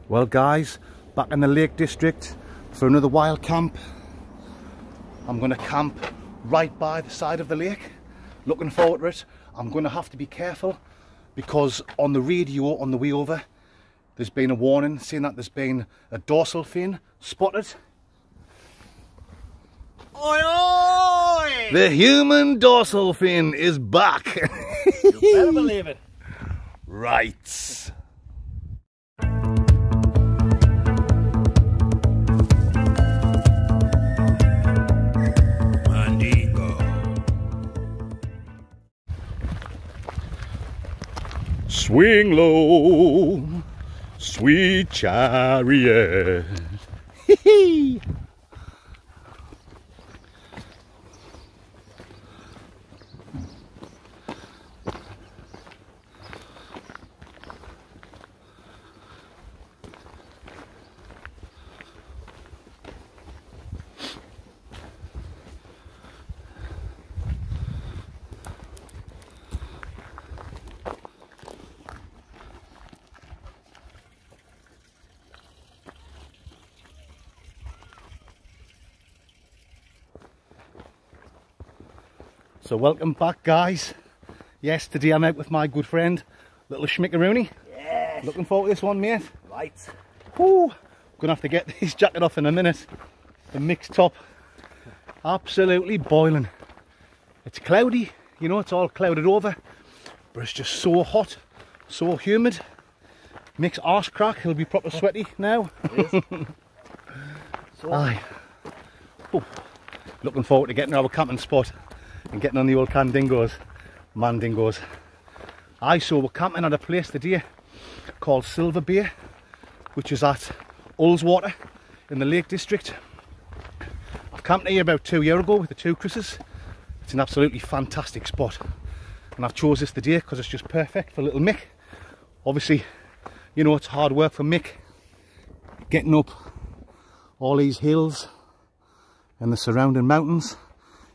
Well guys, back in the Lake District for another wild camp. I'm going to camp right by the side of the lake. Looking forward to it. I'm going to have to be careful because on the radio on the way over there's been a warning saying that there's been a dorsal fin spotted. Oi, oi! The human dorsal fin is back. You better believe it. Right. Swing low, sweet chariot. Hee-hee. So welcome back guys. Yes, today I'm out with my good friend, little Schmickaroony. Yes. Looking forward to this one, mate. Right. Whew. Gonna have to get this jacket off in a minute. The mixed top. Absolutely boiling. It's cloudy, you know, it's all clouded over. But it's just so hot, so humid. Mick's arse crack, he'll be proper sweaty now. It is. So, Aye. Ooh. Looking forward to getting to our camping spot and getting on the old Mandingos. So we're camping at a place today called Silver Bay, which is at ULLSWATER in the Lake District. I've camped here about 2 years ago with the two Chris's. It's an absolutely fantastic spot, and I've chose this today because it's just perfect for little Mick. Obviously, you know, it's hard work for Mick getting up all these hills and the surrounding mountains.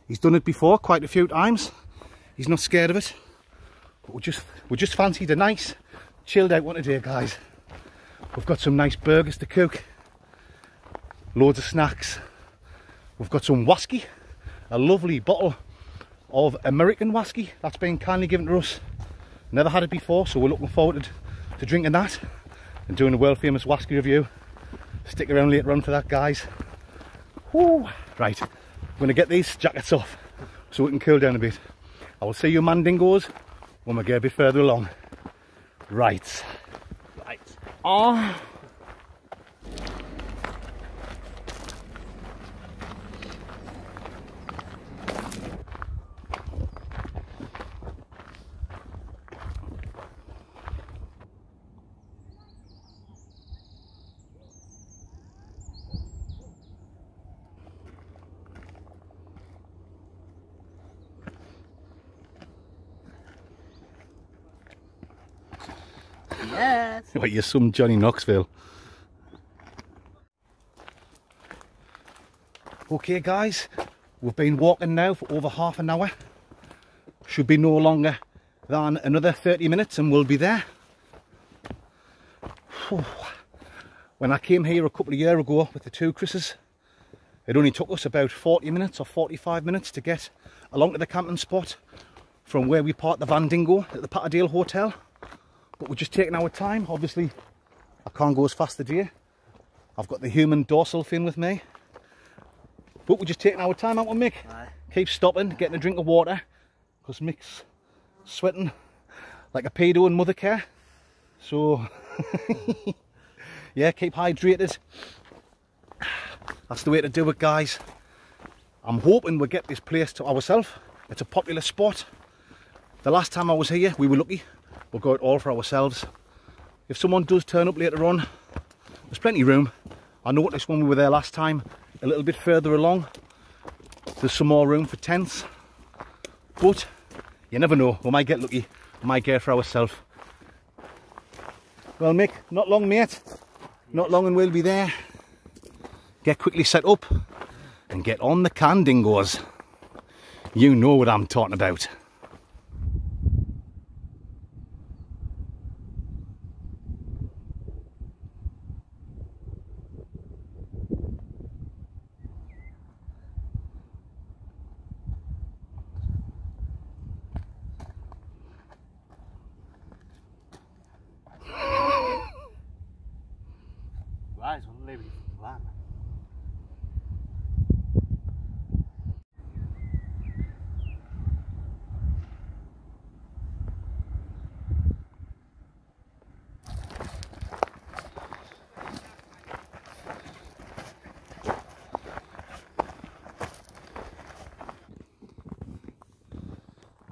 He's done it before quite a few times. He's not scared of it. But we just fancied a nice chilled out one today, guys. We've got some nice burgers to cook, loads of snacks. We've got some whaskey, a lovely bottle of American whaskey that's been kindly given to us. Never had it before, so we're looking forward to drinking that and doing a world famous whaskey review. Stick around later on for that, guys. Woo. Right, I'm going to get these jackets off so we can cool down a bit. I will see you Mandingos when we get a bit further along. Right. right. Ah. Yes. What, you're some Johnny Knoxville. Okay guys, we've been walking now for over half an hour. Should be no longer than another 30 minutes and we'll be there. Whew. When I came here a couple of years ago with the two Chris's, it only took us about 40 minutes or 45 minutes to get along to the camping spot from where we parked the Vandingo at the Patterdale Hotel. But we're just taking our time. Obviously I can't go as fast today. I've got the human dorsal fin with me. But we're just taking our time, aren't we, Mick? Aye. Keep stopping, getting a drink of water, because Mick's sweating like a pedo in mother care. So yeah, keep hydrated. That's the way to do it, guys. I'm hoping we'll get this place to ourselves. It's a popular spot. The last time I was here, we were lucky. We'll go it all for ourselves. If someone does turn up later on, there's plenty of room. I noticed when we were there last time, a little bit further along, there's some more room for tents. But you never know, we might get lucky, we might get it for ourselves. Well Mick, not long mate, not long and we'll be there. Get quickly set up and get on the Mandingos. You know what I'm talking about. Maybe plan.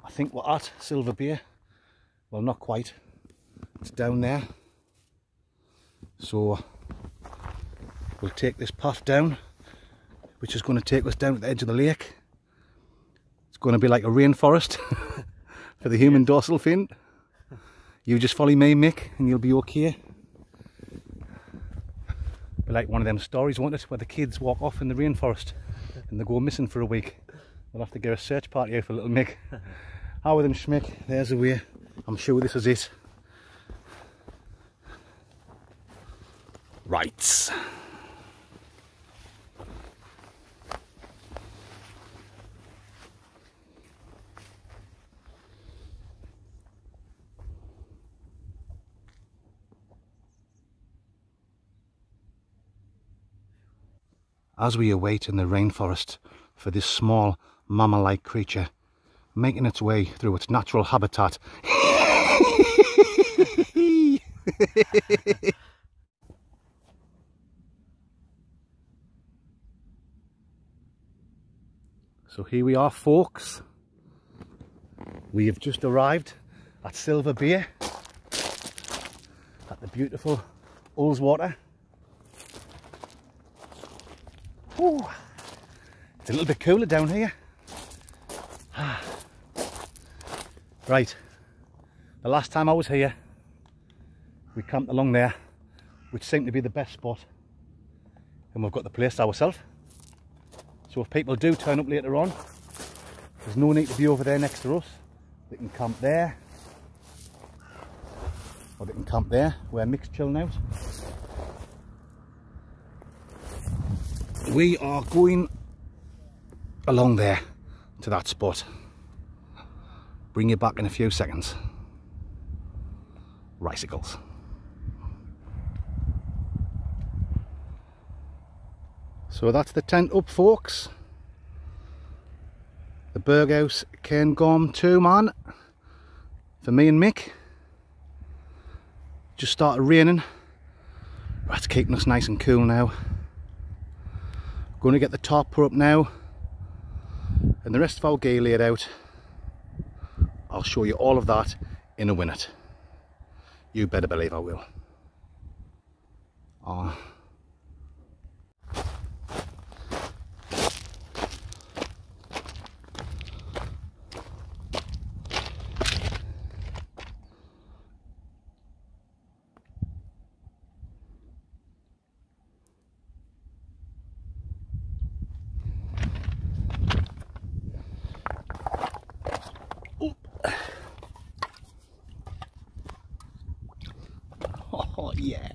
I think we're at Silver Bay. Well, not quite. It's down there. So we'll take this path down, which is going to take us down to the edge of the lake. It's going to be like a rainforest for the human dorsal fin. You just follow me, Mick, and you'll be okay. Be like one of them stories, won't it, where the kids walk off in the rainforest and they go missing for a week. We'll have to get a search party out for little Mick. How with him, Schmick? There's the way. I'm sure this is it. Right. As we await in the rainforest for this small mammal-like creature making its way through its natural habitat. So here we are, folks. We have just arrived at Silver Bay, at the beautiful ULLSWATER. Ooh, it's a little bit cooler down here. Right, the last time I was here, we camped along there, which seemed to be the best spot, and we've got the place to ourselves. So if people do turn up later on, there's no need to be over there next to us. They can camp there, or they can camp there where Mick's chilling out. We are going along there to that spot. Bring you back in a few seconds. Ricicles. So that's the tent up, folks. The Berghouse Cairngorm 2 man for me and Mick. Just started raining. That's keeping us nice and cool now. Going to get the tarp put up now, and the rest of our gear laid out. I'll show you all of that in a minute. You better believe I will. Oh. Oh yeah.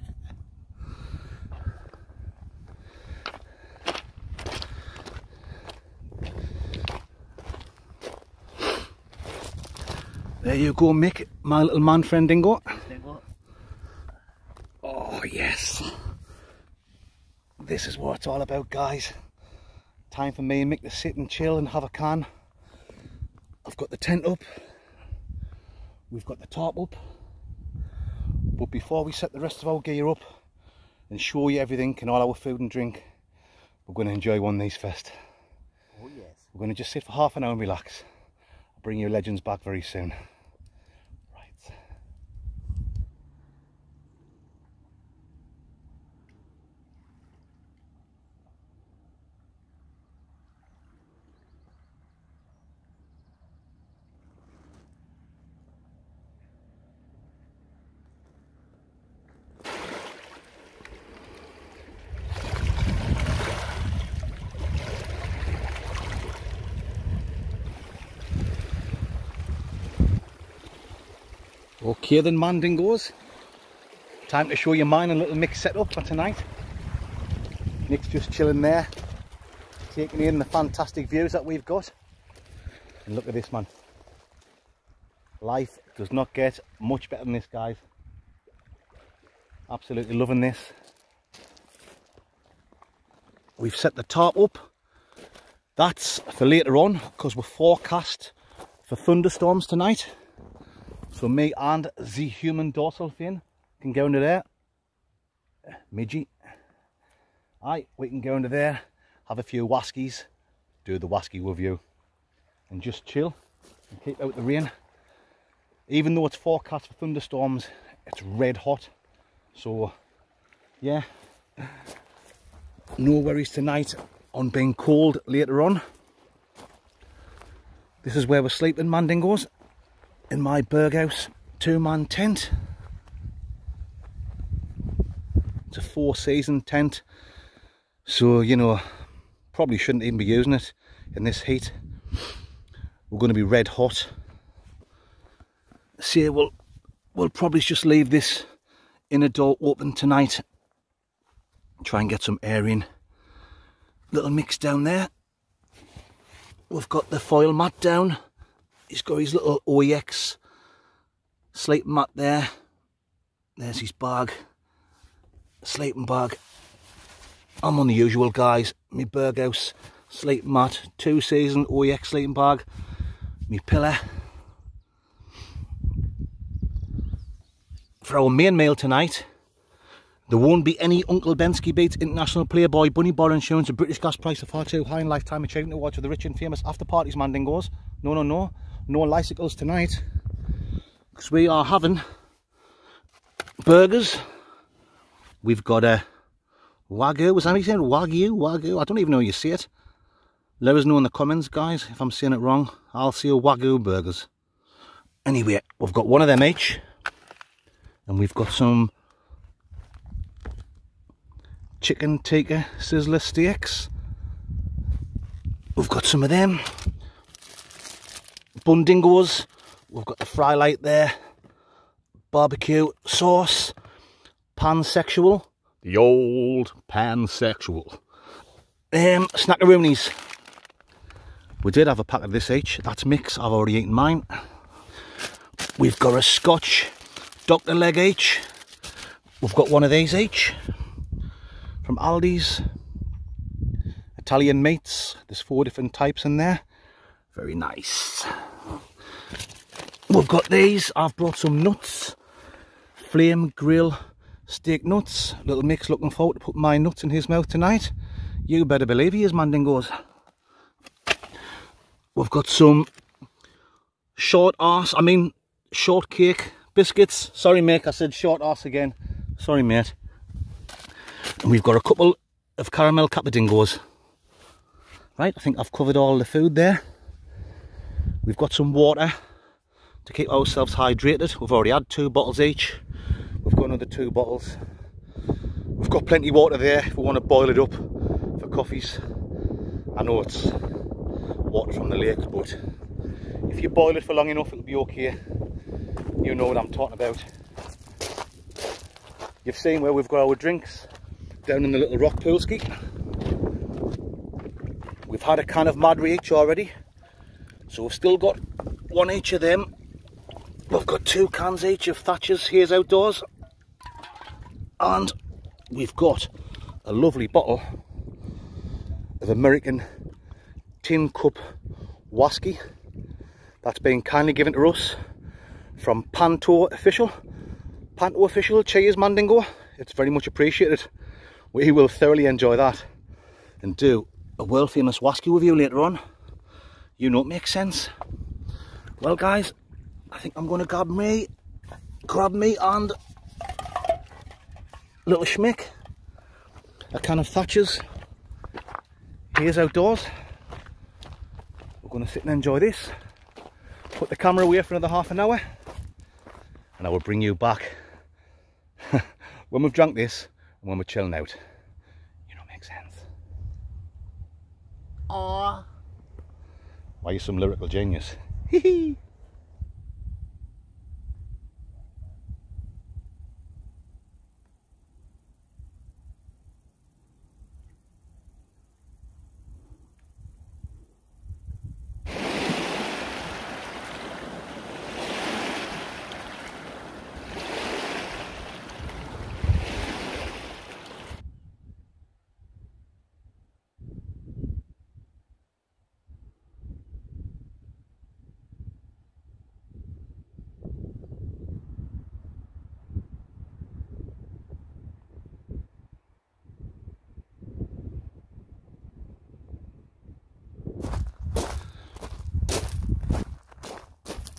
There you go, Mick, my little man friend Dingo. Oh yes. This is what it's all about, guys. Time for me and Mick to sit and chill and have a can. I've got the tent up. We've got the tarp up. But before we set the rest of our gear up and show you everything and all our food and drink, we're going to enjoy one of these first. Oh yes. We're going to just sit for half an hour and relax. I'll bring you legends back very soon. Right. Okay then, man dingoes, time to show you mine and little Mick's setup for tonight. Mick's just chilling there, taking in the fantastic views that we've got. And look at this, man. Life does not get much better than this, guys. Absolutely loving this. we've set the tarp up. That's for later on, because we're forecast for thunderstorms tonight. So me and the human dorsal fin can go into there. Midgie. Aye, we can go into there, have a few whaskies, do the whaskey review, and just chill and keep out the rain. Even though it's forecast for thunderstorms, it's red hot. So yeah, no worries tonight on being cold later on. This is where we're sleeping, Mandingos, in my Berghouse 2-man tent. It's a 4-season tent, so you know, probably shouldn't even be using it in this heat. We're going to be red hot. So we'll probably just leave this inner door open tonight. Try and get some air in. Little mix down there. We've got the foil mat down. He's got his little OEX sleeping mat there. There's his bag. Sleeping bag. I'm on the usual, guys. My Berghouse sleeping mat, 2-season OEX sleeping bag, my pillow. For our main meal tonight, there won't be any Uncle Bensky Beats International Playboy Bunny Bar Insurance, a British gas price of far too high in lifetime achievement awards for the rich and famous after parties, Mandingos. No, no, no. No licicles tonight. Because we are having burgers. We've got a Wagyu. Was that what you saying? Wagyu? Wagyu? I don't even know how you say it. Let us know in the comments, guys, if I'm saying it wrong. I'll see you Wagyu burgers. Anyway, we've got one of them each. And we've got some chicken tikka sizzler steaks. We've got some of them. Bundingos. We've got the fry light there. Barbecue sauce. Pansexual. The old pansexual. Snackaroonies. We did have a pack of this each. That's mix. I've already eaten mine. We've got a Scotch Dr. Leg each. We've got one of these each. From Aldi's. Italian meats. There's 4 different types in there. Very nice. We've got these. I've brought some nuts. Flame grill steak nuts. Little mix, looking forward to putting my nuts in his mouth tonight. You better believe he is, Mandingos. We've got some shortcake biscuits. Sorry, mate, I said short arse again. Sorry, mate. And we've got a couple of caramel capadingos. Right, I think I've covered all the food there. We've got some water to keep ourselves hydrated. We've already had 2 bottles each. We've got another 2 bottles. We've got plenty of water there if we want to boil it up for coffees. I know it's water from the lake, but if you boil it for long enough, it'll be okay. You know what I'm talking about. You've seen where we've got our drinks down in the little rock pool ski. We've had a can of Madry each already, so we've still got 1 each of them. We've got 2 cans each of Thatcher's Haze Outdoors, and we've got a lovely bottle of American tin cup whaskey that's been kindly given to us from Panto Official. Cheers, Mandingo. It's very much appreciated. We will thoroughly enjoy that and do a world famous whaskey review later on. You know it makes sense. Well, guys, I think I'm going to grab me and little schmick, a can of Thatcher's Haze Outdoors. We're going to sit and enjoy this, put the camera away for another half an hour, and I will bring you back when we've drunk this and when we're chilling out. You know it makes sense. Aww. Why, you're some lyrical genius. Hee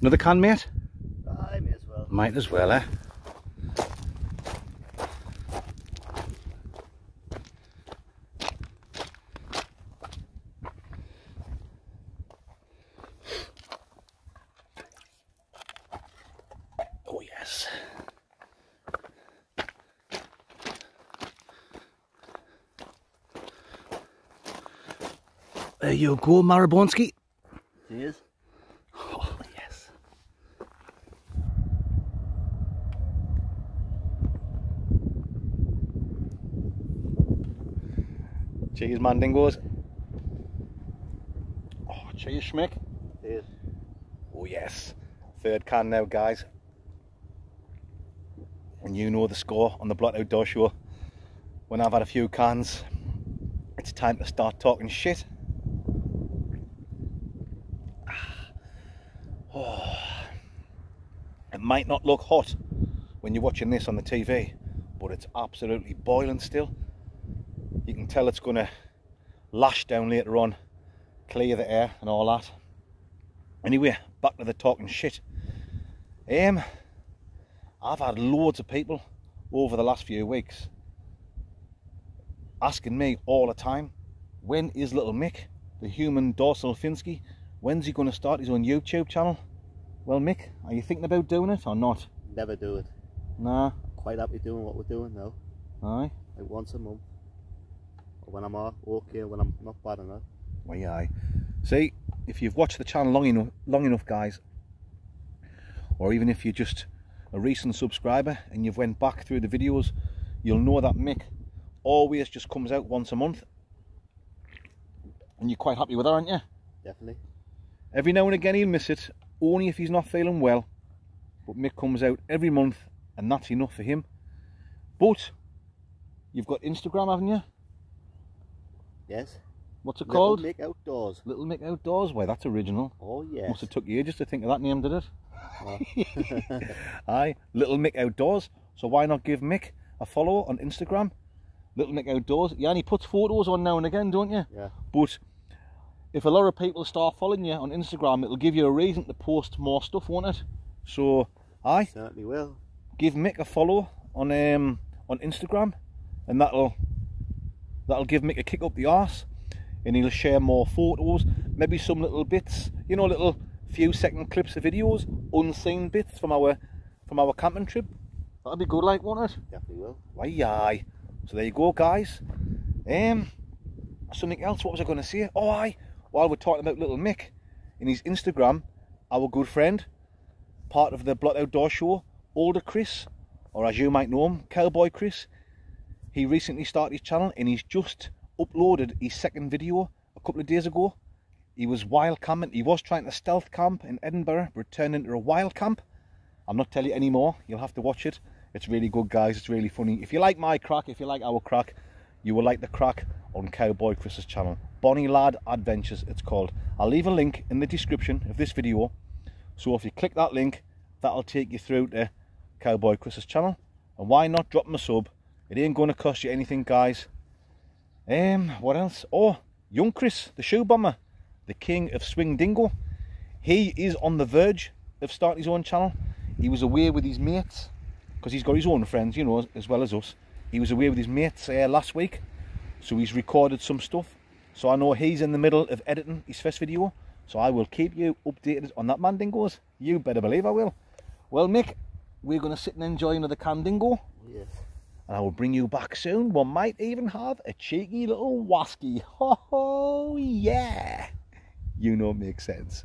Another can, mate? I may as well. Might as well, eh? Oh yes. There you go, Marabonski. Cheers. Oh yes. Cheers, Mandingos. Oh, cheers, Schmick. Cheers. Oh yes. Third can now, guys. And you know the score on the Blot Outdoor Show. When I've had a few cans, it's time to start talking shit. Oh. It might not look hot when you're watching this on the TV, but it's absolutely boiling still. You can tell it's going to lash down later on, clear the air and all that. Anyway, back to the talking shit. I've had loads of people over the last few weeks asking me all the time, when is little Mick, the human dorsal Finsky, when's he going to start his own YouTube channel? Well, Mick, are you thinking about doing it or not? Never do it. Nah. Quite happy doing what we're doing now. Aye. Like once a month. Or when I'm okay, when I'm not bad enough. Well, yeah. See, if you've watched the channel long enough, guys, or even if you're just a recent subscriber and you've went back through the videos, you'll know that Mick always just comes out once a month. And you're quite happy with that, aren't you? Definitely. Every now and again he'll miss it, only if he's not feeling well. But Mick comes out every month and that's enough for him. But you've got Instagram, haven't you? Yes. What's it called? Little Mick Outdoors. Little Mick Outdoors. Why, that's original. Oh yes. Must have took you ages to think of that name, did it? Oh. Aye, Little Mick Outdoors. So why not give Mick a follow on Instagram? Little Mick Outdoors. Yeah, and he puts photos on now and again, don't you? Yeah. But if a lot of people start following you on Instagram, it'll give you a reason to post more stuff, won't it? So, aye. Certainly will. Give Mick a follow on Instagram, and that'll give Mick a kick up the arse, and he'll share more photos, maybe some little bits, you know, little few second clips of videos, unseen bits from our camping trip. That'll be good, like, won't it? Definitely will. Why, aye. So there you go, guys. Something else, what was I going to say? Oh, aye, while we're talking about little Mick, in his Instagram, our good friend, part of the Blot Outdoor Show, older Chris, or as you might know him, Cowboy Chris, he recently started his channel and he's just uploaded his second video a couple of days ago. He was wild camping. He was trying to stealth camp in Edinburgh, but turned into a wild camp. I'm not telling you anymore. You'll have to watch it. It's really good, guys. It's really funny. If you like my crack, if you like our crack, you will like the crack on Cowboy Chris's channel. Bonnie Lad Adventures, it's called. I'll leave a link in the description of this video. So if you click that link, that'll take you through to Cowboy Chris's channel. And why not drop him a sub? It ain't going to cost you anything, guys. What else? Oh, young Chris, the shoe bomber, the king of Swing Dingo. He is on the verge of starting his own channel. He was away with his mates, because he's got his own friends, you know, as well as us. He was away with his mates last week, so he's recorded some stuff. So I know he's in the middle of editing his first video, so I will keep you updated on that, man, Dingoes. You better believe I will. Well, Mick, we're going to sit and enjoy another can, Dingo. Yes. And I will bring you back soon. We might even have a cheeky little whaskey. Oh, yeah. You know it makes sense.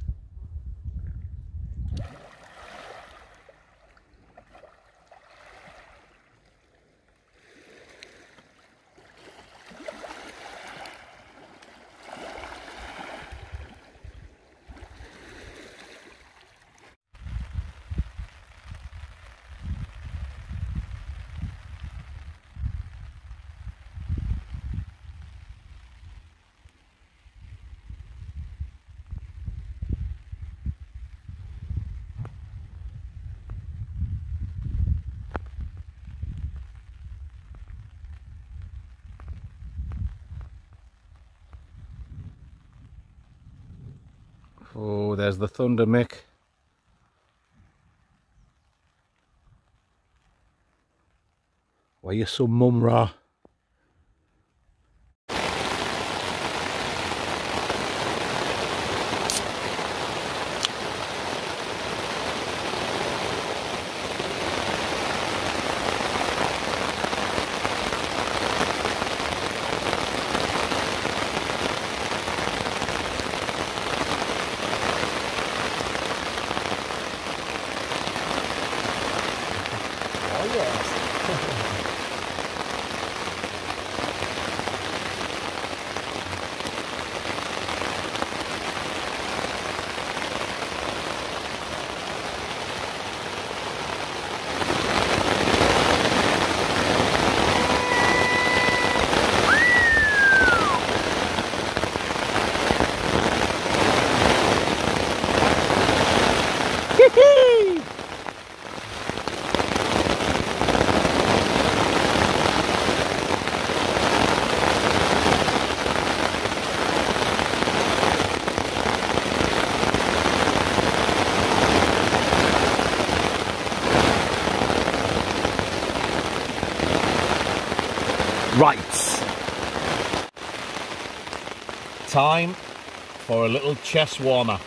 Oh, there's the thunder, Mick. Why are you so mum-ra? Oh yes. Right, time for a little chest warmer.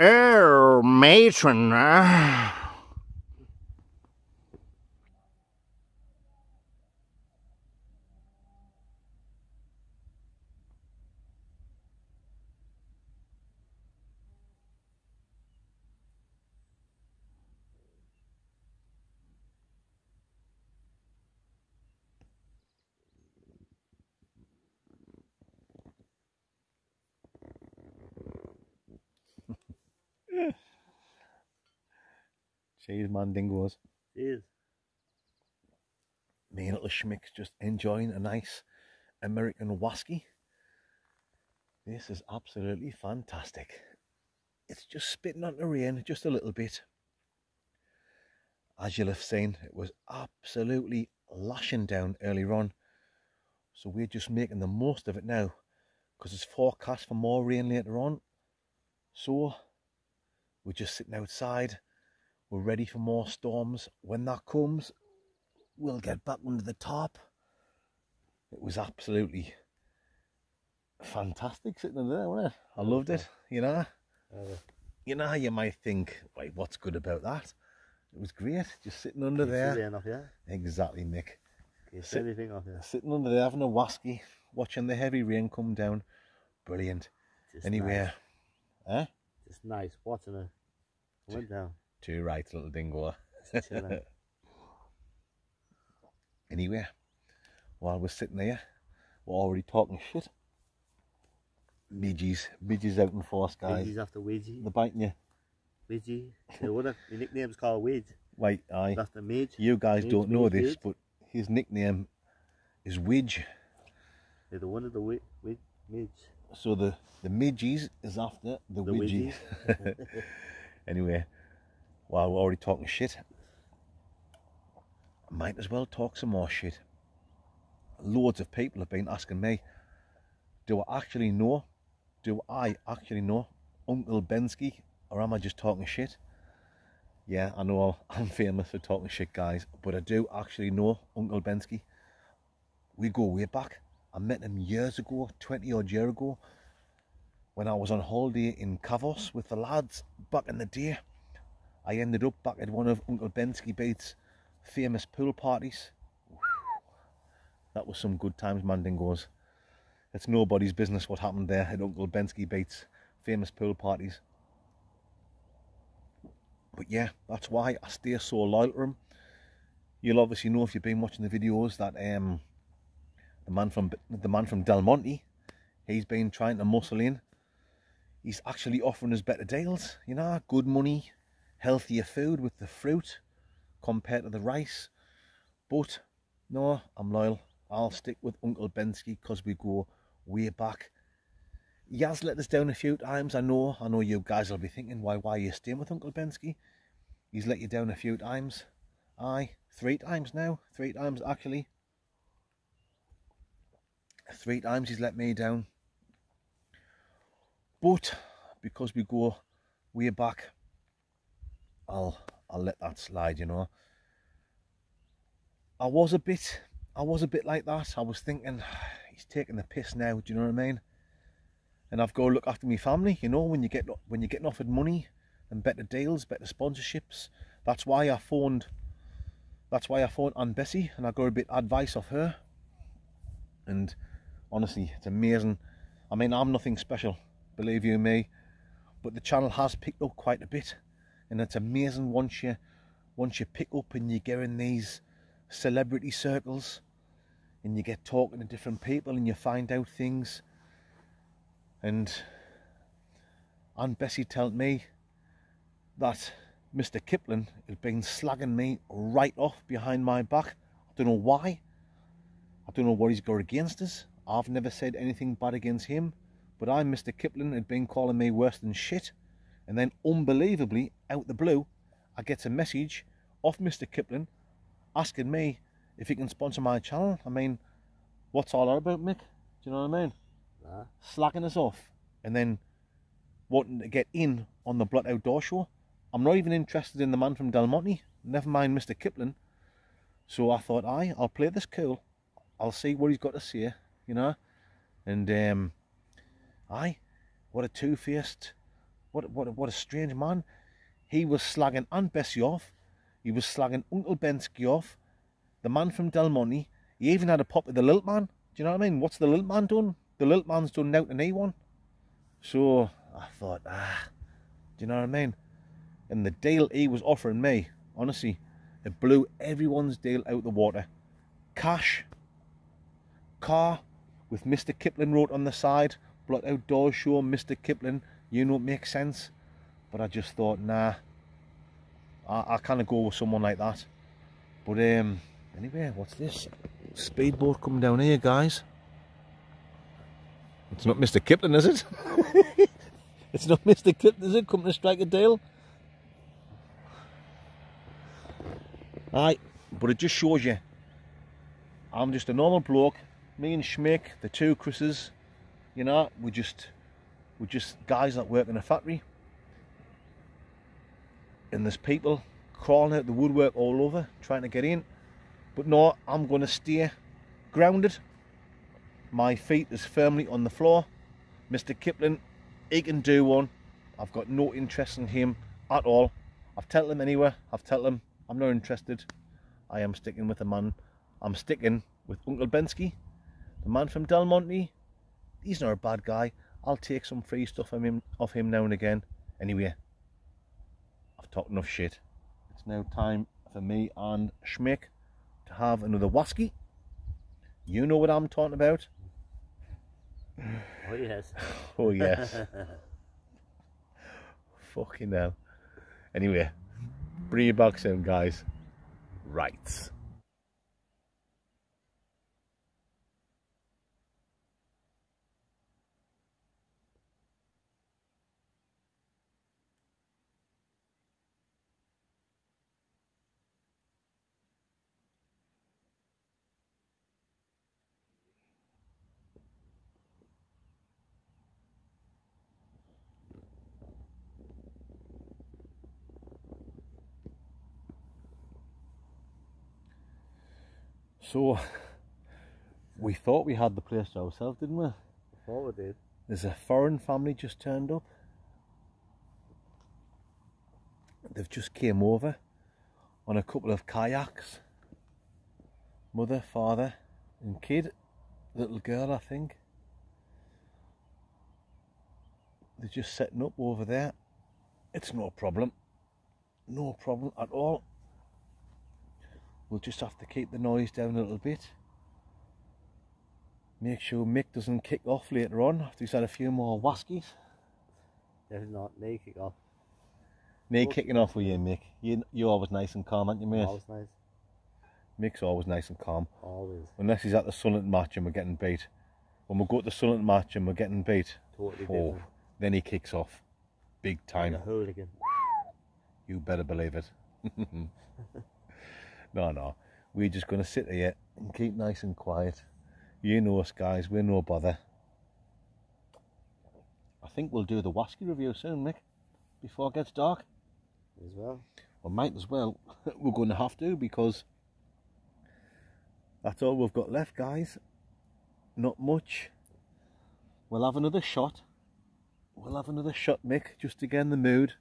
Oh, matron. Cheers, man, dingoes. Cheers. Me and little schmick's just enjoying a nice American whaskey. This is absolutely fantastic. It's just spitting on the rain just a little bit. As you'll have seen, it was absolutely lashing down earlier on. So we're just making the most of it now because it's forecast for more rain later on. So we're just sitting outside. We're ready for more storms. When that comes, we'll get back under the tarp. It was absolutely fantastic sitting in there, wasn't it? I loved it, you know. You know how you might think, wait, what's good about that? It was great, just sitting under there. Enough, yeah? Exactly, Mick. Anything off, yeah? Sitting under there having a whaskey, watching the heavy rain come down. Brilliant. Just anyway, nice. Just nice watching it. Went down. Too right, little dingo. Anyway, while we're sitting there, we're already talking shit. Midges out in force, guys. Midges after Wedgie. They're biting you. Wedgie. Yeah, what if your nickname's called Wedge? Wait, aye. That's the Midge. You guys Midge, don't know Midge, this, Midge. but his nickname is Widge. Yeah, the one of the Midge. So the midges is after the Widgie. Anyway, while we're already talking shit, I might as well talk some more shit. Loads of people have been asking me, do I actually know do I actually know Uncle Bensky, or am I just talking shit? Yeah, I know I'm famous for talking shit, guys, but I do actually know Uncle Bensky. We go way back. I met him years ago, 20 odd years ago, when I was on holiday in Kavos with the lads back in the day. I ended up back at one of Uncle Bensky Bates' famous pool parties. That was some good times, Mandingos. It's nobody's business what happened there at Uncle Bensky Bates' famous pool parties. But yeah, that's why I stay so loyal to him. You'll obviously know if you've been watching the videos that the man from Del Monte, he's been trying to muscle in. He's actually offering us better deals, you know, good money, healthier food with the fruit compared to the rice. But no, I'm loyal. I'll stick with Uncle Bensky because we go way back. He has let us down a few times. I know you guys will be thinking, why are you staying with Uncle Bensky? He's let you down a few times. Aye, 3 times now. 3 times actually. 3 times he's let me down. But because we go way back, I'll let that slide, you know. I was a bit like that. I was thinking, he's taking the piss now, do you know what I mean? And I've got to look after my family, you know, when you're getting offered money and better deals, better sponsorships. That's why I phoned Aunt Bessie and I got a bit of advice off her. And honestly, it's amazing. I mean, I'm nothing special, believe you me, but the channel has picked up quite a bit, and it's amazing once you pick up and you get in these celebrity circles and you get talking to different people and you find out things. And Aunt Bessie told me that Mr. Kipling has been slagging me right off behind my back. I don't know why. I don't know what he's got against us. I've never said anything bad against him, but Mr. Kipling had been calling me worse than shit. And then unbelievably, out the blue, I get a message off Mr. Kipling asking me if he can sponsor my channel. I mean, what's all that about, Mick? Do you know what I mean? Nah. Slacking us off and then wanting to get in on the Blot Outdoor Show. I'm not even interested in the man from Del Monte, never mind Mr. Kipling. So I thought, I'll play this cool. I'll see what he's got to say, you know. And what a two-faced, what a strange man. He was slagging Aunt Bessie off. He was slagging Uncle Bensky off. The man from Del Monte. He even had a pop with the little man. Do you know what I mean? What's the little man done? The little man's done out an E1. So I thought, do you know what I mean? And the deal he was offering me, honestly, it blew everyone's deal out the water. Cash, car with Mr. Kipling wrote on the side, Blot Outdoor Show, Mr. Kipling, you know, it makes sense. But I just thought, nah, I can't go with someone like that. But anyway, what's this? Speedboat coming down here, guys. It's not Mr. Kipling, is it? It's not Mr. Kipling, is it? Coming to strike a deal? Aye, but it just shows you, I'm just a normal bloke. Me and Schmick, the 2 Chris's, you know, we're just guys that work in a factory. And there's people crawling out the woodwork all over, trying to get in. But no, I'm going to stay grounded. My feet is firmly on the floor. Mr. Kipling, he can do one. I've got no interest in him at all. I've told him anyway. I've told him I'm not interested. I am sticking with the man. I'm sticking with Uncle Bensky, the man from Del Monte. He's not a bad guy. I'll take some free stuff off him now and again. Anyway, I've talked enough shit. It's now time for me and Schmick to have another whaskey. You know what I'm talking about. Oh yes. Oh yes. Fucking hell. Anyway, bring you back soon, guys. Right. So, we thought we had the place to ourselves, didn't we? I thought we did. There's a foreign family just turned up. They've just came over on a couple of kayaks. Mother, father and kid. Little girl, I think. They're just setting up over there. It's no problem. No problem at all. We'll just have to keep the noise down a little bit. Make sure Mick doesn't kick off later on after he's had a few more whaskies. Definitely not. No kick off. Me kicking off with you, Mick. You're always nice and calm, aren't you, mate? Always nice. Mick's always nice and calm. Always. Unless he's at the Sunderland match and we're getting beat. When we go to the Sunderland match and we're getting beat, Totally different. then he kicks off. Big time. Like a hooligan. You better believe it. No. We're just going to sit here and keep nice and quiet. You know us, guys. We're no bother. I think we'll do the whaskey review soon, Mick. Before it gets dark. As well. Well, might as well. We're going to have to, because that's all we've got left, guys. Not much. We'll have another shot. We'll have another shot, Mick, just to get in the mood.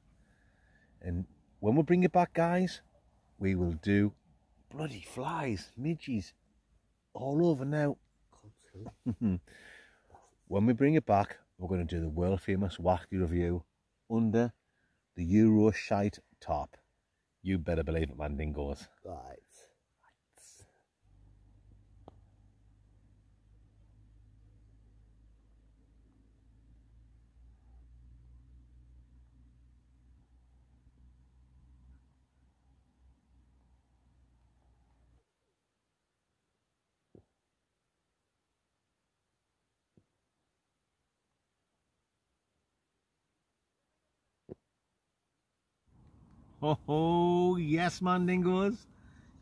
And when we bring it back, guys, we will do bloody flies, midges, all over now. When we bring it back, we're going to do the world famous whaskey review under the Euro shite top. You better believe it, man, dingoes. Right. Oh, yes, man, dingoes.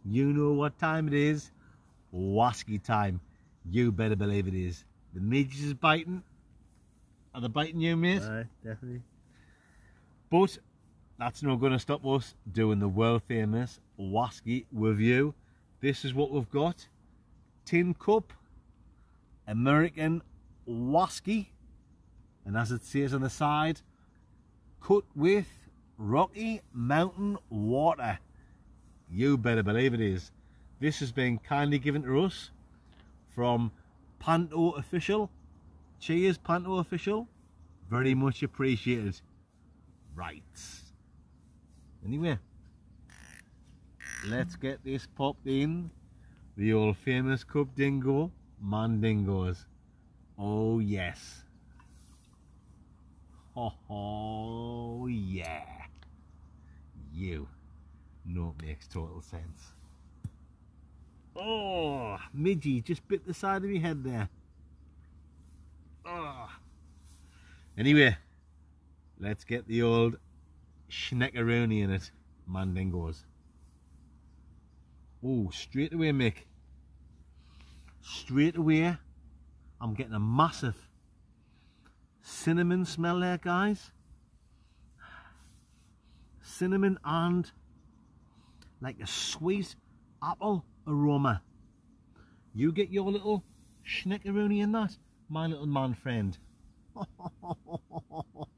You know what time it is. Whaskey time. You better believe it is. The midges is biting. Are they biting you, mate? Aye, definitely. But that's not going to stop us doing the world famous whaskey review. This is what we've got. Tin cup. American whaskey. And as it says on the side, cut with Rocky Mountain water. You better believe it is. This has been kindly given to us from Panto Official. Cheers, Panto Official. Very much appreciated. Right. Anyway, let's get this popped in. The old famous cup dingo, mandingos. Oh yes. Oh yeah. You. No, it makes total sense. Oh, Midgie just bit the side of my head there. Oh. Anyway, let's get the old schneckaroni in it, mandingos. Oh, straight away, Mick. Straight away, I'm getting a massive cinnamon smell there, guys. Cinnamon and like a sweet apple aroma. You get your little schneckaroni in that, my little man friend.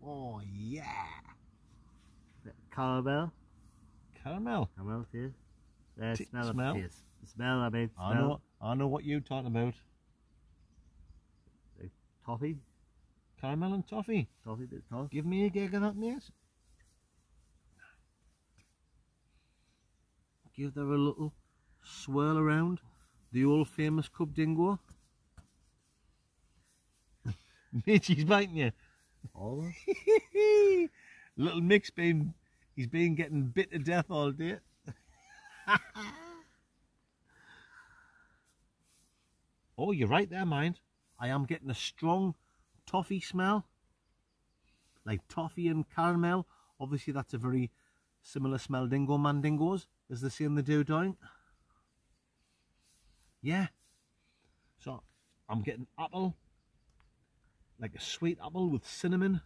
Oh yeah. Caramel. Caramel. Caramel too. Smell. Smell. Of taste. Smell, I mean. Smell. I know what you're talking about. Toffee. Caramel and toffee. Toffee bit toffee. Give me a gig of that, mate. Give there a little swirl around the old famous cup dingo. Mitchie's biting you. Always. Little Mick's he's been getting bit to death all day. Oh, you're right there, mind. I am getting a strong toffee smell. Like toffee and caramel. Obviously that's a very similar smell dingo mandingos, as they say in the do doing. Yeah. So I'm getting apple. Like a sweet apple with cinnamon.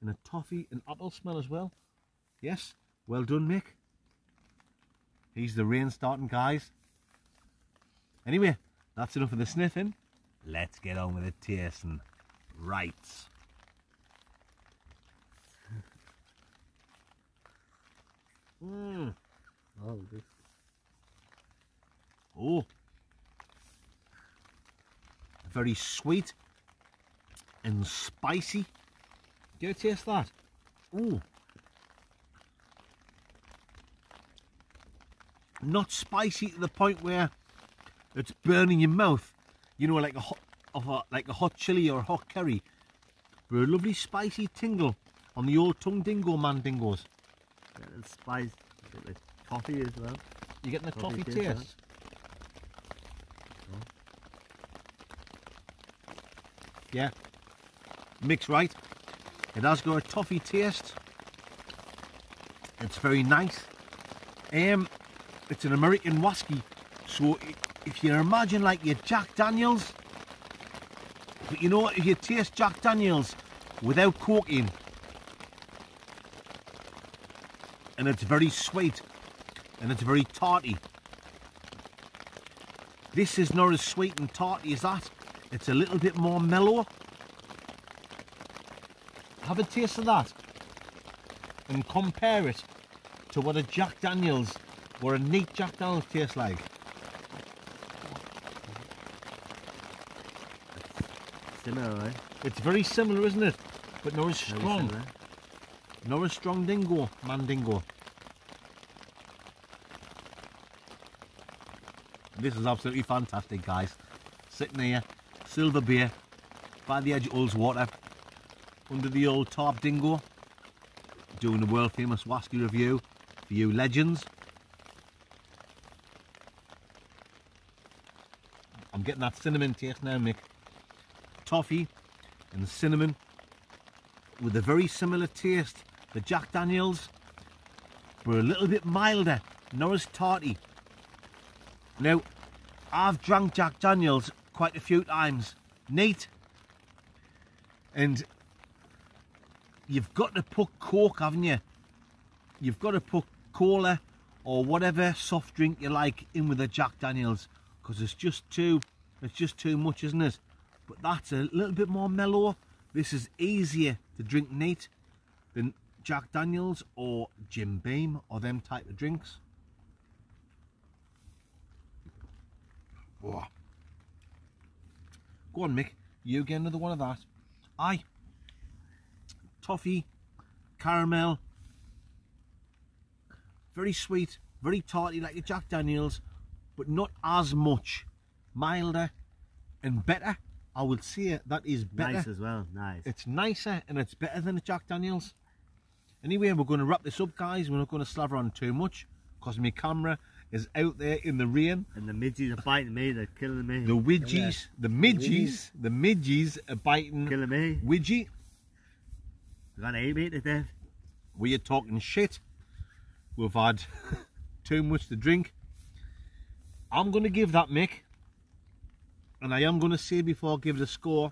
And a toffee and apple smell as well. Yes. Well done, Mick. He's the rain starting, guys. Anyway, that's enough of the sniffing. Let's get on with the tasting. Right. Oh, this. Oh. Very sweet and spicy. Do you taste that? Ooh. Not spicy to the point where it's burning your mouth. You know, like a hot chili or a hot curry. But a lovely spicy tingle on the old tongue dingo mandingos. Getting spice, get the coffee as well. You're getting a toffee taste, taste. Yeah, mix right. It has got a toffee taste. It's very nice. It's an American whaskey. So if you imagine like your Jack Daniels, but you know what, if you taste Jack Daniels without cocaine, and it's very sweet and it's very tarty. This is not as sweet and tarty as that. It's a little bit more mellow. Have a taste of that and compare it to what a Jack Daniels or a neat Jack Daniels tastes like. Similar, right? It's very similar, isn't it? But not as strong. Not as strong dingo, mandingo. This is absolutely fantastic, guys. Sitting here, Silver Beer, by the edge of ULLSWATER, under the old tarp dingo, doing the world famous whaskey review for you legends. I'm getting that cinnamon taste now, Mick. Toffee and cinnamon with a very similar taste to Jack Daniels, but a little bit milder, not as tarty. Now, I've drank Jack Daniels quite a few times, neat, and you've got to put Coke, haven't you? You've got to put cola or whatever soft drink you like in with a Jack Daniels, because it's just too much, isn't it? But that's a little bit more mellow. This is easier to drink neat than Jack Daniels or Jim Beam or them type of drinks. Whoa. Go on, Mick, you get another one of that. Aye. Toffee, caramel, very sweet, very tarty like a Jack Daniels, but not as much. Milder and better. I would say that is better. Nice as well, nice. It's nicer and it's better than a Jack Daniels. Anyway, we're going to wrap this up, guys. We're not going to slaver on too much because my camera is out there in the rain. And the midgies are biting me, they're killing me. The widgies, the midgies are biting. Killing me. Widgie. We're gonna eat me to death. We are talking shit. We've had too much to drink. I'm going to give that, Mick, and I am going to say before I give it a score,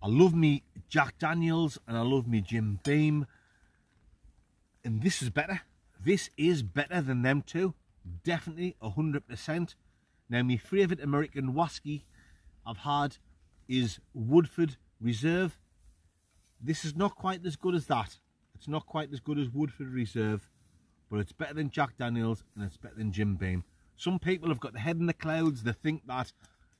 I love me Jack Daniels and I love me Jim Beam, and this is better. This is better than them two, definitely 100%. Now, my favourite American whaskey I've had is Woodford Reserve. This is not quite as good as that. It's not quite as good as Woodford Reserve, but it's better than Jack Daniels and it's better than Jim Beam. Some people have got their head in the clouds. They think that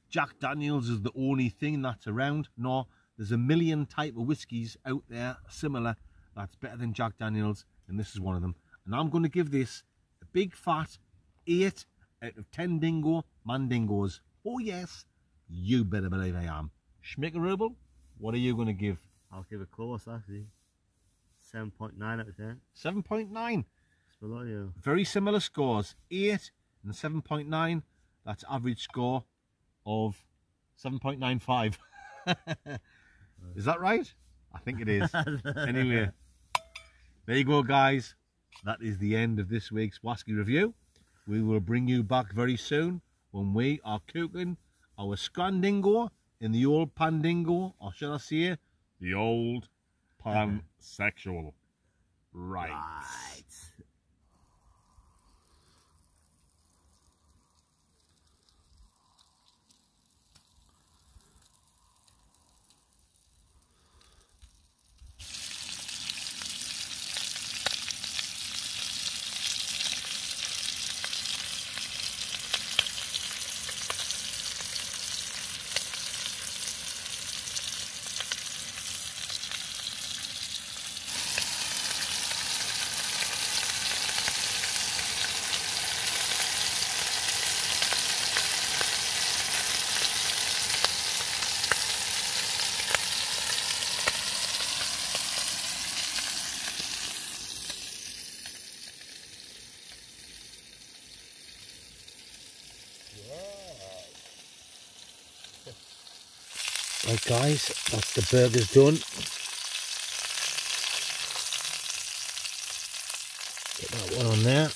Jack Daniels is the only thing that's around. No, there's a million type of whiskies out there similar that's better than Jack Daniels, and this is one of them. And I'm going to give this a big fat 8 out of 10 dingo mandingos. Oh yes, you better believe I am. Schmickerable, what are you going to give? I'll give it close actually. 7.9 out of 10. 7.9. It's below you. Very similar scores. 8 and 7.9. That's average score of 7.95. Is that right? I think it is. Anyway, there you go, guys. That is the end of this week's whaskey review. We will bring you back very soon when we are cooking our scrandingo in the old pandingo, or shall I say, the old pansexual. Right. Right guys, that's the burgers done. Get that one on there.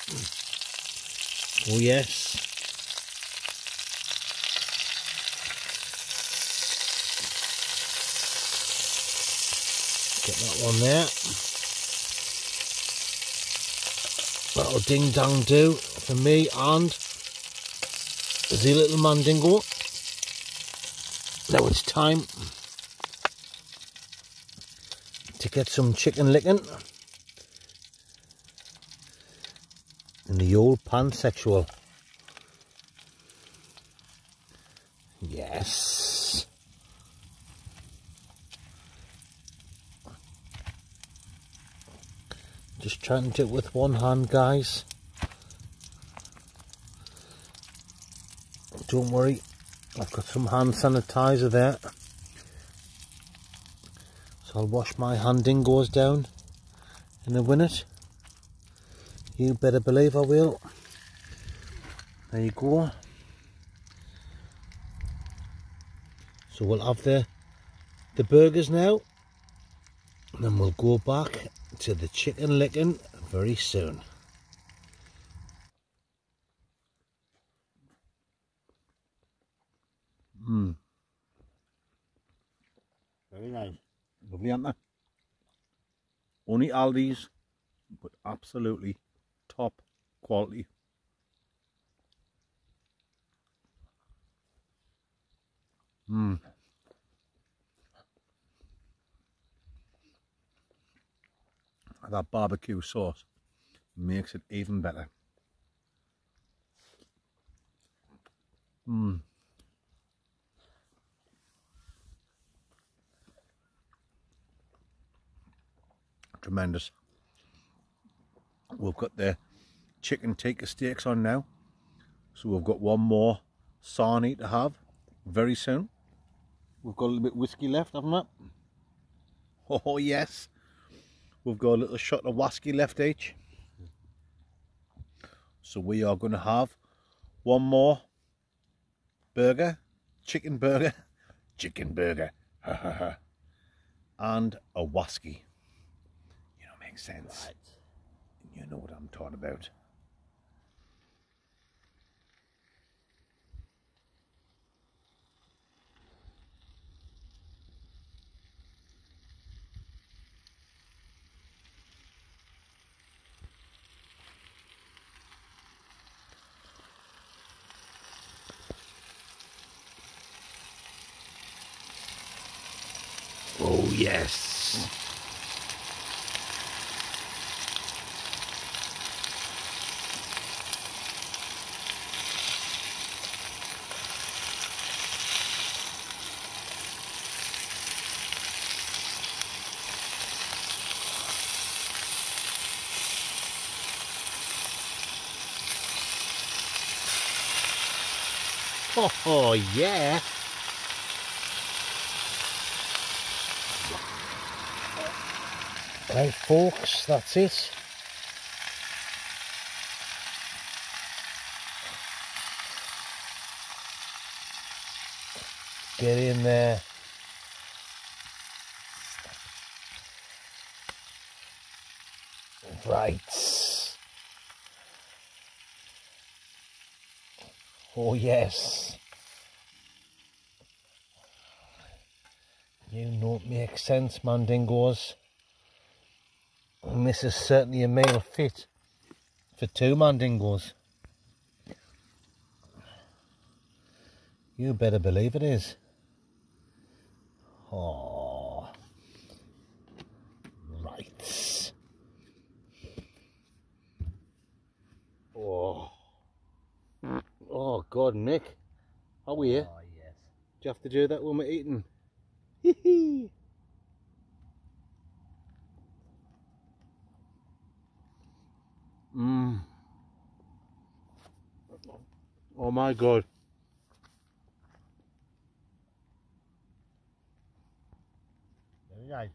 Oh yes. Get that one there. That'll ding dong do for me and the little mandingo. Now it's time to get some chicken licking in the old pansexual. Yes. Just trying to do it with one hand, guys. Don't worry, I've got some hand sanitizer there. So I'll wash my hand dingoes down in a minute. You better believe I will. There you go. So we'll have the burgers now. And then we'll go back to the chicken licking very soon. Very nice. Lovely, aren't they? Only Aldi's, but absolutely top quality. That barbecue sauce makes it even better. Tremendous. We've got the chicken tikka steaks on now, so we've got one more sarnie to have very soon. We've got a little bit of whiskey left, haven't we? Oh yes, we've got a little shot of whaskey left each, so we are going to have one more burger, chicken burger, and a whaskey. Makes sense. Right. You know what I'm talking about. Oh yes. Oh yeah. Right folks, that's it. Get in there. Right. Oh yes. You know it makes sense, mandingos. And this is certainly a meal fit for 2 mandingos. You better believe it is. Oh, right. Oh, oh God, Mick, how are you? Oh yes. Do you have to do that when we're eating? Hee hee. Oh my God. Very nice.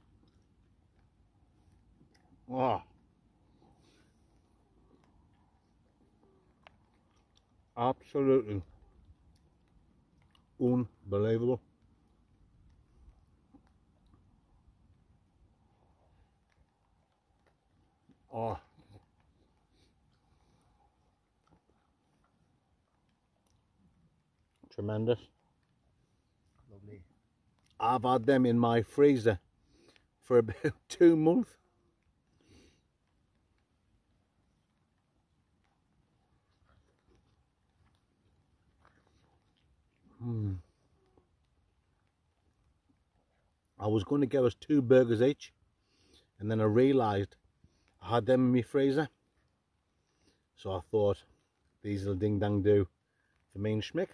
Oh. Absolutely unbelievable. Oh. Tremendous. Lovely. I've had them in my freezer for about 2 months. I was going to get us 2 burgers each, and then I realised I had them in my freezer, so I thought these will ding dang do for me and Schmick.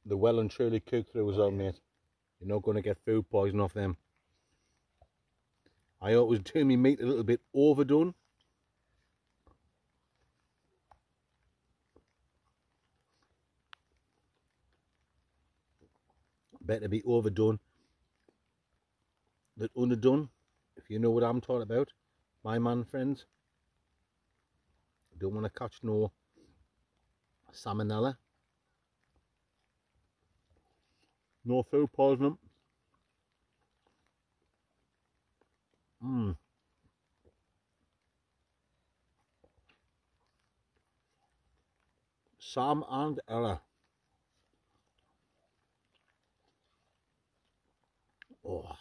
They're well and truly cooked through as well, mate. You're not going to get food poison off them. I always do my meat a little bit overdone. Better be overdone than underdone, if you know what I'm talking about, my man friends. I don't want to catch no salmonella, no food poisoning. Sam and Ella. Oh.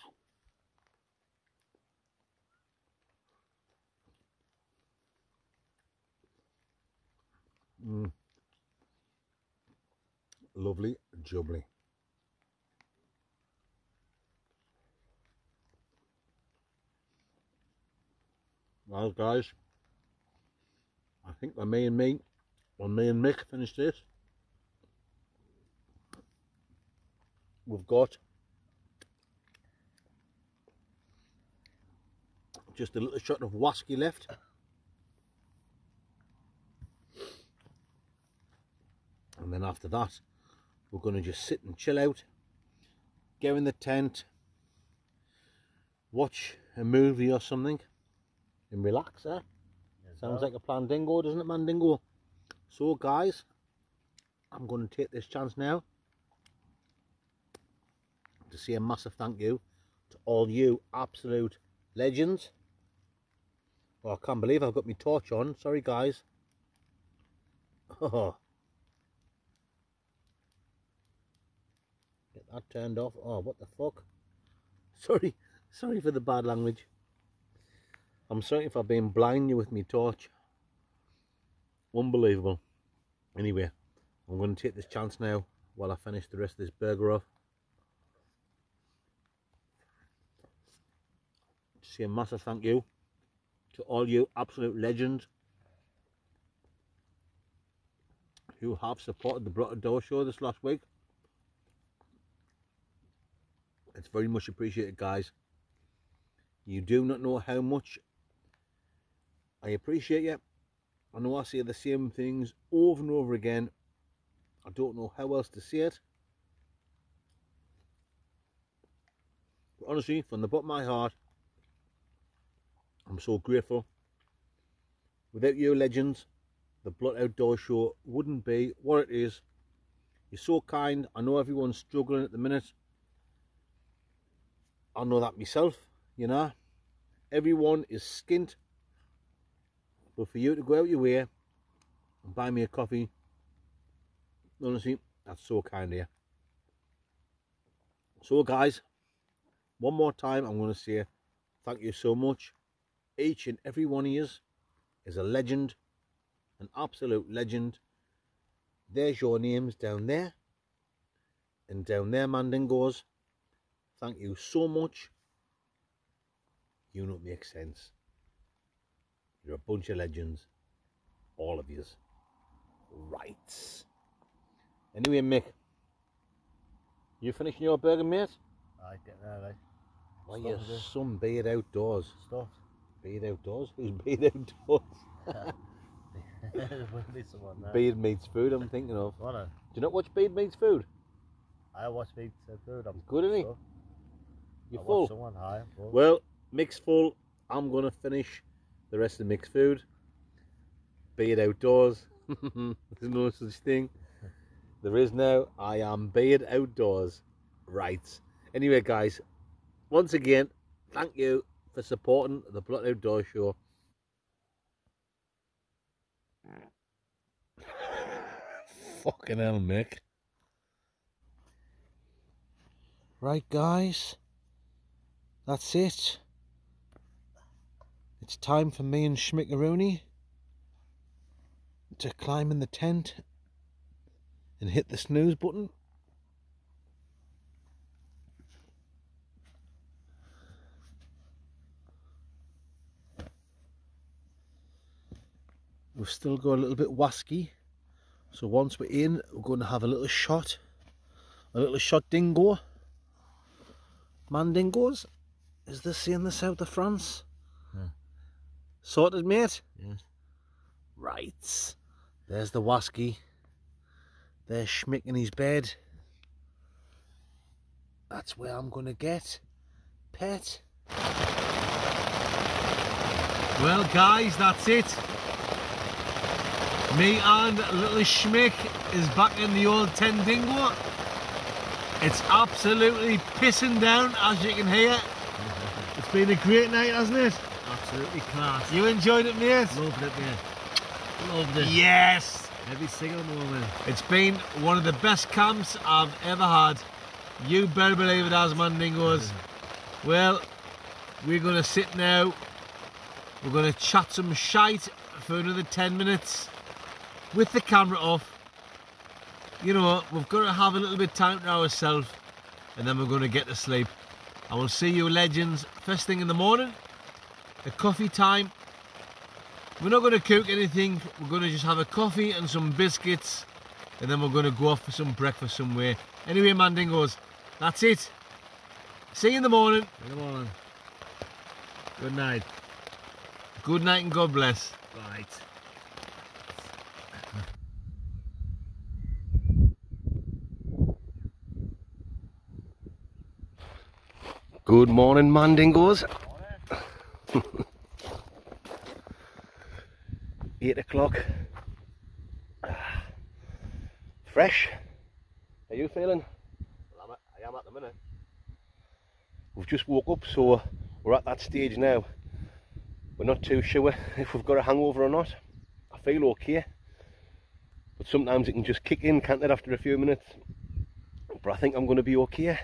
Lovely jubbly. Well guys, I think when me and Mick finish this, we've got just a little shot of whaskey left. And then after that, we're going to just sit and chill out, go in the tent, watch a movie or something, and relax, eh? Yes, sounds like a plan, Dingo, doesn't it, man, Dingo? So, guys, I'm going to take this chance now to say a massive thank you to all you absolute legends. Oh, I can't believe I've got my torch on. Sorry, guys. Oh. Get that turned off. Oh, what the fuck? Sorry for the bad language. I'm sorry if I've been blinding you with my torch. Unbelievable. Anyway, I'm going to take this chance now while I finish the rest of this burger off. To say a massive thank you to all you absolute legends who have supported the Blotter Door Show this last week. It's very much appreciated, guys. You do not know how much I appreciate you. I know I say the same things over and over again. I don't know how else to say it. But honestly, from the bottom of my heart, I'm so grateful. Without you legends, the Blood Outdoor Show wouldn't be what it is. You're so kind. I know everyone's struggling at the minute. I know that myself, you know. Everyone is skint. But for you to go out your way and buy me a coffee, honestly, that's so kind of you. So guys, one more time I'm going to say thank you so much. Each and every one of you is a legend, an absolute legend. There's your names down there, and down there, Mandingos. Thank you so much. You know it makes sense. You're a bunch of legends, all of yous. Right. Anyway, Mick, you finishing your burger, mate? I get there, right. Why you some beard outdoors? Stuffed. Beard outdoors? Who's beard outdoors? Beard meets food, I'm thinking of. Wanna? Do you not watch Beard meets food? I watch Meat Food. I'm good, isn't he? So. You're full? Someone high, I'm full. Well, Mick's full. I'm going to finish the rest of Mick's food. Beard outdoors. There's no such thing. There is now. I am beard outdoors. Right. Anyway, guys, once again, thank you for supporting the Blot Outdoor Show. Fucking hell, Mick. Right, guys, that's it. It's time for me and Schmickaroonie to climb in the tent and hit the snooze button. We've still got a little bit whaskey, so once we're in, we're going to have a little shot dingo. Mandingos, is this in the south of France? Yeah. Sorted, mate? Yes. Right. There's the whaskey. There's Schmick in his bed. That's where I'm going to get pet. Well, guys, that's it. Me and little Schmick is back in the old tent dingo. It's absolutely pissing down, as you can hear. It's been a great night, hasn't it? Absolutely class. You enjoyed it, mate? Loved it, mate. Loved it. Yes! Every single moment. It's been one of the best camps I've ever had. You better believe it has, Mandingos. Well, we're going to sit now. We're going to chat some shite for another 10 minutes with the camera off. You know, we've got to have a little bit of time to ourselves, and then we're going to get to sleep. I will see you legends first thing in the morning at coffee time. We're not going to cook anything. We're going to just have a coffee and some biscuits, and then we're going to go off for some breakfast somewhere. Anyway, Mandingos, that's it. See you in the morning. In the morning. Good night. Good night and God bless. Right. Good morning, Mandingos. 8 o'clock. Fresh. How you feeling? Well, I am at the minute. We've just woke up, so we're at that stage now. We're not too sure if we've got a hangover or not. I feel okay, but sometimes it can just kick in, can't it, after a few minutes? But I think I'm going to be okay.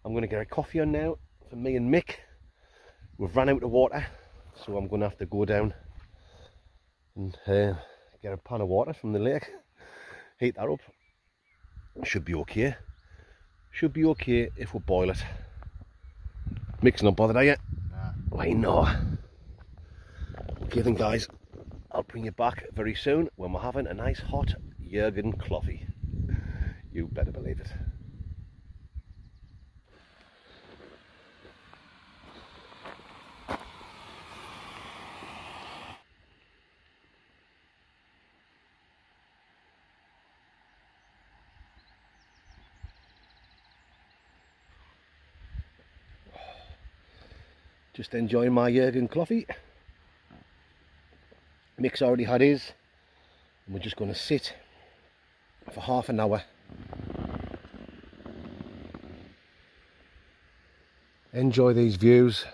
I'm going to get a coffee on now for me and Mick. We've run out of water, so I'm going to have to go down and get a pan of water from the lake, heat that up. Should be okay. Should be okay if we boil it. Mick's not bothered, are you? Nah. Why not? Okay then, guys, I'll bring you back very soon when we're having a nice hot Jurgen coffee. You better believe it. Just enjoying my Jurgen coffee. Mick's already had his, and we're just going to sit for half an hour. Enjoy these views.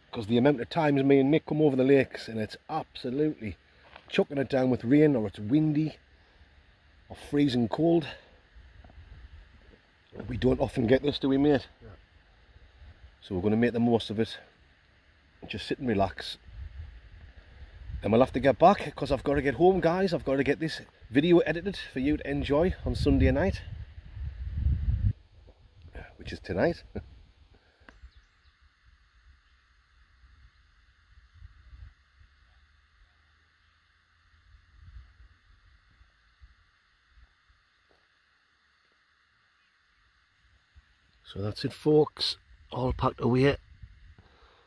Because the amount of times me and Mick come over the lakes and it's absolutely chucking it down with rain, or it's windy or freezing cold. We don't often get this, do we, mate? Yeah. So we're going to make the most of it and just sit and relax. And we'll have to get back because I've got to get home, guys. I've got to get this video edited for you to enjoy on Sunday night, which is tonight. So that's it, folks, all packed away.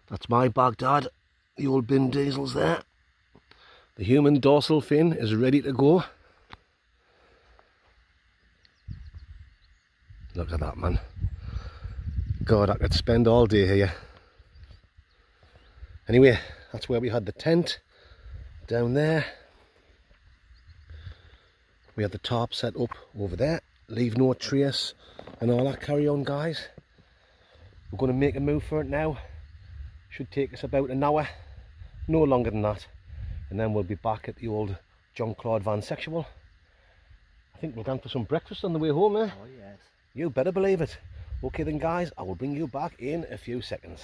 That's my Baghdad, the old bin diesel's there. The human dorsal fin is ready to go. Look at that, man. God, I could spend all day here. Anyway, that's where we had the tent. down there. We had the tarp set up over there. Leave no trace and all that carry on, guys. We're going to make a move for it now. Should take us about an hour, no longer than that. And then we'll be back at the old John Claude Van Sexual. I think we're going for some breakfast on the way home, eh? Oh yes. You better believe it. Okay then, guys, I will bring you back in a few seconds.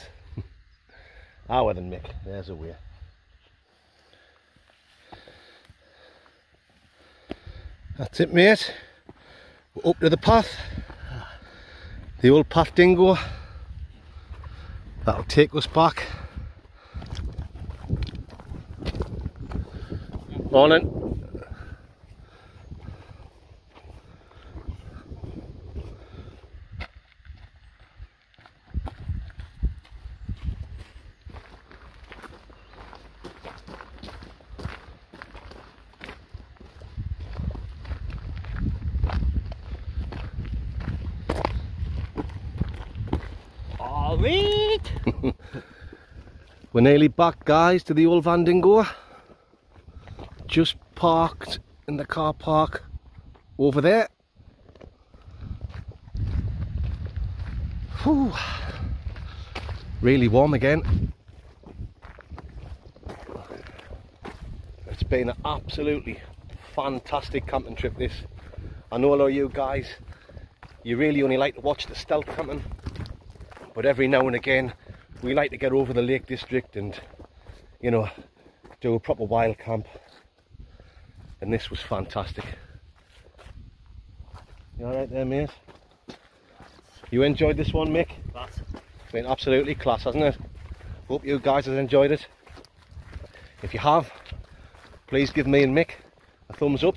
Ah, well then, Mick, there's a way. That's it, mate. We're up to the path. The old path dingo. That'll take us back. Morning. We're nearly back, guys, to the old Van Dingo. Just parked in the car park over there. Whew. Really warm again. It's been an absolutely fantastic camping trip, this. I know a lot of you guys, you really only like to watch the stealth camping, but every now and again we like to get over the Lake District and, you know, do a proper wild camp. And this was fantastic. You alright there, mate? You enjoyed this one, Mick? Class. It's been absolutely class, hasn't it? Hope you guys have enjoyed it. If you have, please give me and Mick a thumbs up.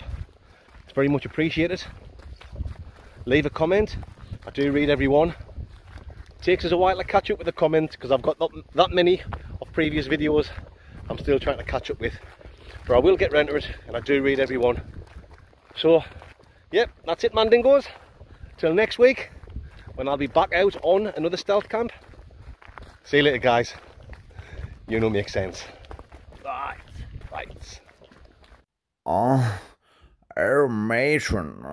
It's very much appreciated. Leave a comment. I do read every one. Takes us a while to catch up with the comments because I've got that many of previous videos I'm still trying to catch up with, but I will get round to it and I do read every one. So yep, that's it, Mandingos. Till next week when I'll be back out on another stealth camp. See you later, guys. You know, makes sense. Right. Oh, matron.